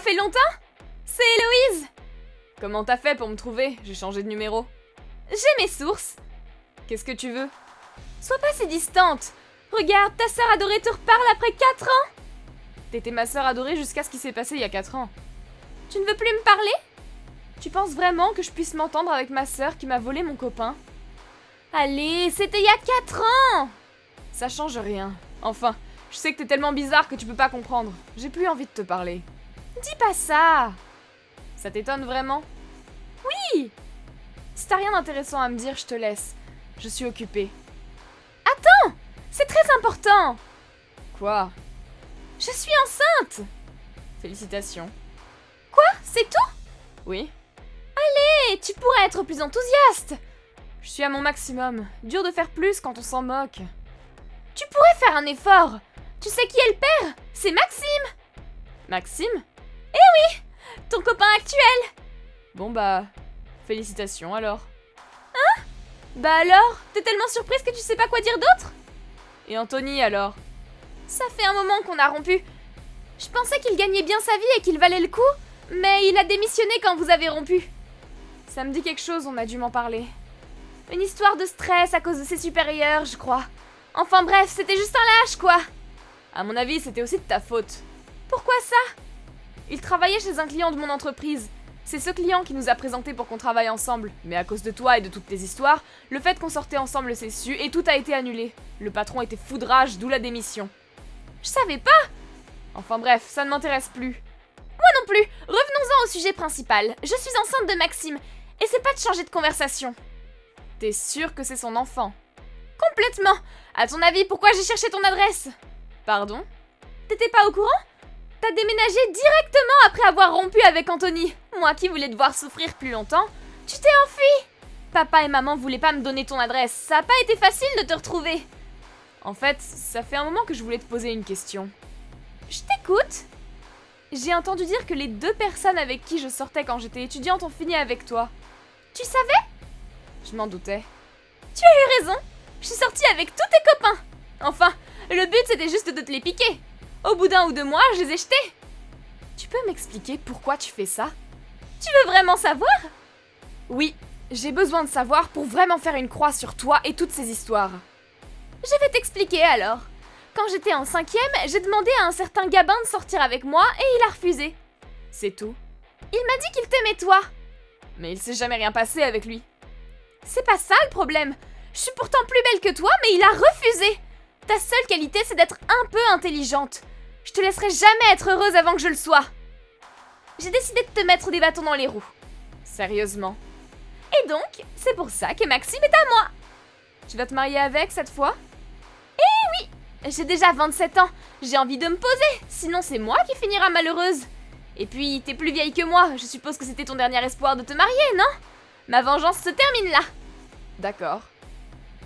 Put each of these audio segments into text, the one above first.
fait longtemps? C'est Héloïse! Comment t'as fait pour me trouver? J'ai changé de numéro. J'ai mes sources. Qu'est-ce que tu veux? Sois pas si distante. Regarde, ta sœur adorée te reparle après 4 ans. T'étais ma sœur adorée jusqu'à ce qui s'est passé il y a 4 ans. Tu ne veux plus me parler? Tu penses vraiment que je puisse m'entendre avec ma sœur qui m'a volé mon copain? Allez, c'était il y a 4 ans! Ça change rien. Enfin, je sais que t'es tellement bizarre que tu peux pas comprendre. J'ai plus envie de te parler. Dis pas ça! Ça t'étonne vraiment? Oui! Si t'as rien d'intéressant à me dire, je te laisse. Je suis occupée. Attends! C'est très important! Quoi? Je suis enceinte! Félicitations. Quoi? C'est tout? Oui. Allez, tu pourrais être plus enthousiaste! Je suis à mon maximum. Dur de faire plus quand on s'en moque. Tu pourrais faire un effort! Tu sais qui est le père? C'est Maxime! Maxime? Eh oui! Ton copain actuel! Bon bah... félicitations alors. Hein? Bah alors? T'es tellement surprise que tu sais pas quoi dire d'autre? Et Anthony alors? Ça fait un moment qu'on a rompu. Je pensais qu'il gagnait bien sa vie et qu'il valait le coup, mais il a démissionné quand vous avez rompu. Ça me dit quelque chose, on a dû m'en parler. Une histoire de stress à cause de ses supérieurs, je crois. Enfin bref, c'était juste un lâche, quoi. À mon avis, c'était aussi de ta faute. Pourquoi ça? Il travaillait chez un client de mon entreprise. C'est ce client qui nous a présenté pour qu'on travaille ensemble. Mais à cause de toi et de toutes tes histoires, le fait qu'on sortait ensemble s'est su et tout a été annulé. Le patron était fou de rage, d'où la démission. Je savais pas! Enfin bref, ça ne m'intéresse plus. Moi non plus! Revenons-en au sujet principal. Je suis enceinte de Maxime. Essaie pas de changer de conversation. T'es sûre que c'est son enfant? Complètement! À ton avis, pourquoi j'ai cherché ton adresse? Pardon? T'étais pas au courant? T'as déménagé directement après avoir rompu avec Anthony. Moi qui voulais te voir souffrir plus longtemps, tu t'es enfui. Papa et maman voulaient pas me donner ton adresse. Ça a pas été facile de te retrouver. En fait, ça fait un moment que je voulais te poser une question. Je t'écoute. J'ai entendu dire que les 2 personnes avec qui je sortais quand j'étais étudiante ont fini avec toi. Tu savais? Je m'en doutais. Tu as eu raison. Je suis sortie avec tous tes copains. Enfin, le but c'était juste de te les piquer. Au bout d'1 ou 2 mois, je les ai jetés. Tu peux m'expliquer pourquoi tu fais ça? Tu veux vraiment savoir? Oui, j'ai besoin de savoir pour vraiment faire une croix sur toi et toutes ces histoires. Je vais t'expliquer alors. Quand j'étais en 5e, j'ai demandé à un certain Gabin de sortir avec moi et il a refusé. C'est tout. Il m'a dit qu'il t'aimait toi. Mais il s'est jamais rien passé avec lui. C'est pas ça le problème. Je suis pourtant plus belle que toi, mais il a refusé. Ta seule qualité, c'est d'être un peu intelligente. Je te laisserai jamais être heureuse avant que je le sois. J'ai décidé de te mettre des bâtons dans les roues. Sérieusement. Et donc, c'est pour ça que Maxime est à moi. Tu vas te marier avec cette fois? Eh oui! J'ai déjà 27 ans. J'ai envie de me poser. Sinon, c'est moi qui finira malheureuse. Et puis, t'es plus vieille que moi. Je suppose que c'était ton dernier espoir de te marier, non? Ma vengeance se termine là. D'accord.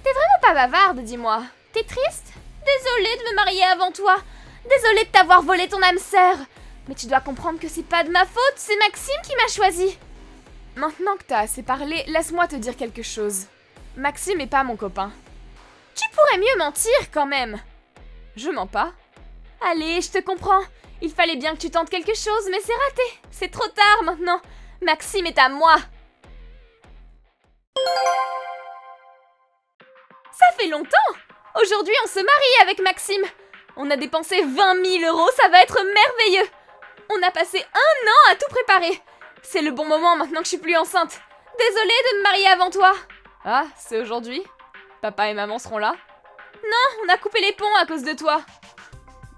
T'es vraiment pas bavarde, dis-moi. T'es triste? Désolée de me marier avant toi. Désolée de t'avoir volé ton âme sœur. Mais tu dois comprendre que c'est pas de ma faute, c'est Maxime qui m'a choisi. Maintenant que t'as assez parlé, laisse-moi te dire quelque chose. Maxime est pas mon copain. Tu pourrais mieux mentir quand même. Je mens pas. Allez, je te comprends. Il fallait bien que tu tentes quelque chose, mais c'est raté. C'est trop tard maintenant. Maxime est à moi. Ça fait longtemps. Aujourd'hui, on se marie avec Maxime. On a dépensé 20 000 €, ça va être merveilleux. On a passé 1 an à tout préparer. C'est le bon moment maintenant que je suis plus enceinte. Désolée de me marier avant toi. Ah, c'est aujourd'hui? Papa et maman seront là? Non, on a coupé les ponts à cause de toi.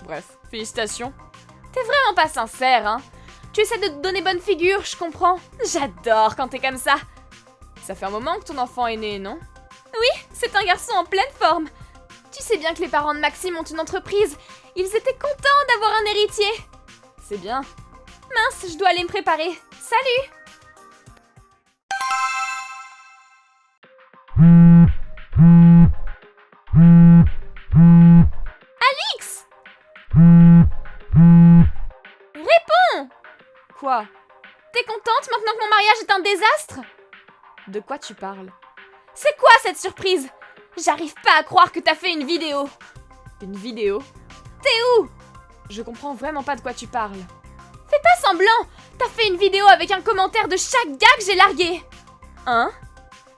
Bref, félicitations. T'es vraiment pas sincère, hein? Tu essaies de te donner bonne figure, je comprends. J'adore quand t'es comme ça. Ça fait un moment que ton enfant est né, non? Oui, c'est un garçon en pleine forme. Tu sais bien que les parents de Maxime ont une entreprise. Ils étaient contents d'avoir un héritier. C'est bien. Mince, je dois aller me préparer. Salut! Alix! Réponds! Quoi? T'es contente maintenant que mon mariage est un désastre? De quoi tu parles? C'est quoi cette surprise? J'arrive pas à croire que t'as fait une vidéo. Une vidéo? T'es où? Je comprends vraiment pas de quoi tu parles. Fais pas semblant! T'as fait une vidéo avec un commentaire de chaque gars que j'ai largué! Hein?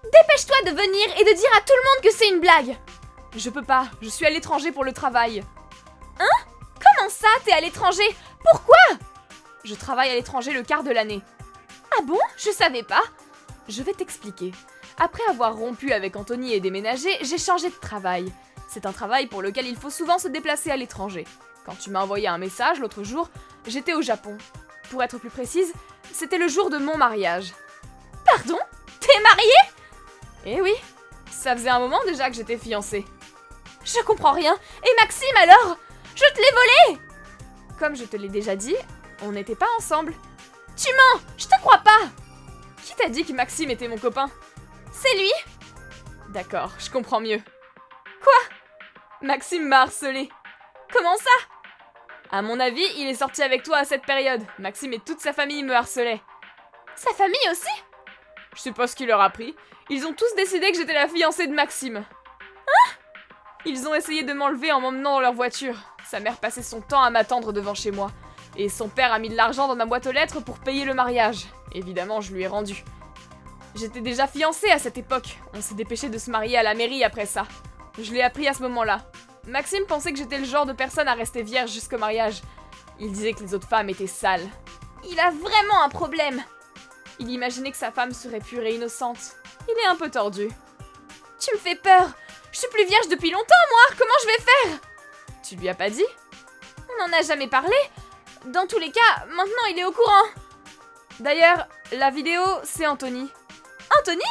Dépêche-toi de venir et de dire à tout le monde que c'est une blague! Je peux pas, je suis à l'étranger pour le travail. Hein? Comment ça, t'es à l'étranger? Pourquoi? Je travaille à l'étranger le quart de l'année. Ah bon? Je savais pas. Je vais t'expliquer. Après avoir rompu avec Anthony et déménagé, j'ai changé de travail. C'est un travail pour lequel il faut souvent se déplacer à l'étranger. Quand tu m'as envoyé un message l'autre jour, j'étais au Japon. Pour être plus précise, c'était le jour de mon mariage. Pardon? T'es mariée? Eh oui, ça faisait un moment déjà que j'étais fiancée. Je comprends rien. Et Maxime alors? Je te l'ai volé! Comme je te l'ai déjà dit, on n'était pas ensemble. Tu mens! Je te crois pas! Qui t'a dit que Maxime était mon copain? C'est lui? D'accord, je comprends mieux. Quoi? Maxime m'a harcelé. Comment ça? À mon avis, il est sorti avec toi à cette période. Maxime et toute sa famille me harcelaient. Sa famille aussi? Je sais pas ce qu'il leur a pris. Ils ont tous décidé que j'étais la fiancée de Maxime. Hein? Ils ont essayé de m'enlever en m'emmenant dans leur voiture. Sa mère passait son temps à m'attendre devant chez moi. Et son père a mis de l'argent dans ma boîte aux lettres pour payer le mariage. Évidemment, je lui ai rendu. J'étais déjà fiancée à cette époque. On s'est dépêché de se marier à la mairie après ça. Je l'ai appris à ce moment-là. Maxime pensait que j'étais le genre de personne à rester vierge jusqu'au mariage. Il disait que les autres femmes étaient sales. Il a vraiment un problème. Il imaginait que sa femme serait pure et innocente. Il est un peu tordu. Tu me fais peur. Je suis plus vierge depuis longtemps, moi. Comment je vais faire? Tu lui as pas dit? On n'en a jamais parlé. Dans tous les cas, maintenant il est au courant. D'ailleurs, la vidéo, c'est Anthony. Anthony?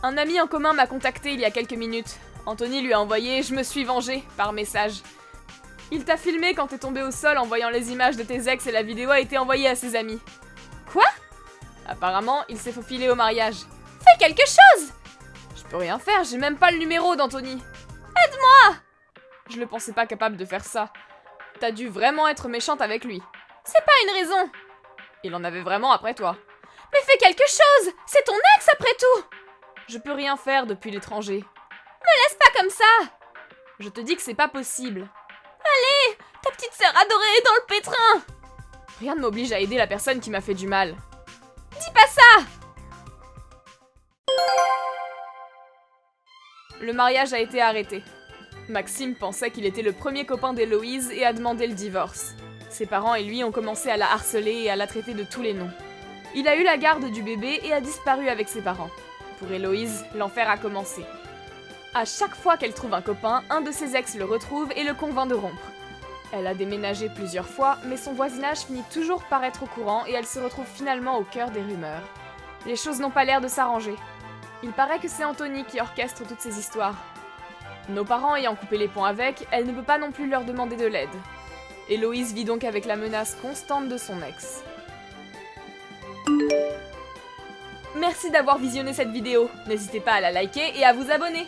Un ami en commun m'a contacté il y a quelques minutes. Anthony lui a envoyé « Je me suis vengé » par message. Il t'a filmé quand t'es tombé au sol en voyant les images de tes ex et la vidéo a été envoyée à ses amis. Quoi? Apparemment, il s'est faufilé au mariage. Fais quelque chose! Je peux rien faire, j'ai même pas le numéro d'Anthony. Aide-moi! Je le pensais pas capable de faire ça. T'as dû vraiment être méchante avec lui. C'est pas une raison. Il en avait vraiment après toi. Mais fais quelque chose! C'est ton ex après tout! Je peux rien faire depuis l'étranger. Me laisse pas comme ça! Je te dis que c'est pas possible. Allez! Ta petite sœur adorée est dans le pétrin! Rien ne m'oblige à aider la personne qui m'a fait du mal. Dis pas ça! Le mariage a été arrêté. Maxime pensait qu'il était le premier copain d'Héloïse et a demandé le divorce. Ses parents et lui ont commencé à la harceler et à la traiter de tous les noms. Il a eu la garde du bébé et a disparu avec ses parents. Pour Héloïse, l'enfer a commencé. À chaque fois qu'elle trouve un copain, un de ses ex le retrouve et le convainc de rompre. Elle a déménagé plusieurs fois, mais son voisinage finit toujours par être au courant et elle se retrouve finalement au cœur des rumeurs. Les choses n'ont pas l'air de s'arranger. Il paraît que c'est Anthony qui orchestre toutes ces histoires. Nos parents ayant coupé les ponts avec, elle ne peut pas non plus leur demander de l'aide. Héloïse vit donc avec la menace constante de son ex. Merci d'avoir visionné cette vidéo. N'hésitez pas à la liker et à vous abonner.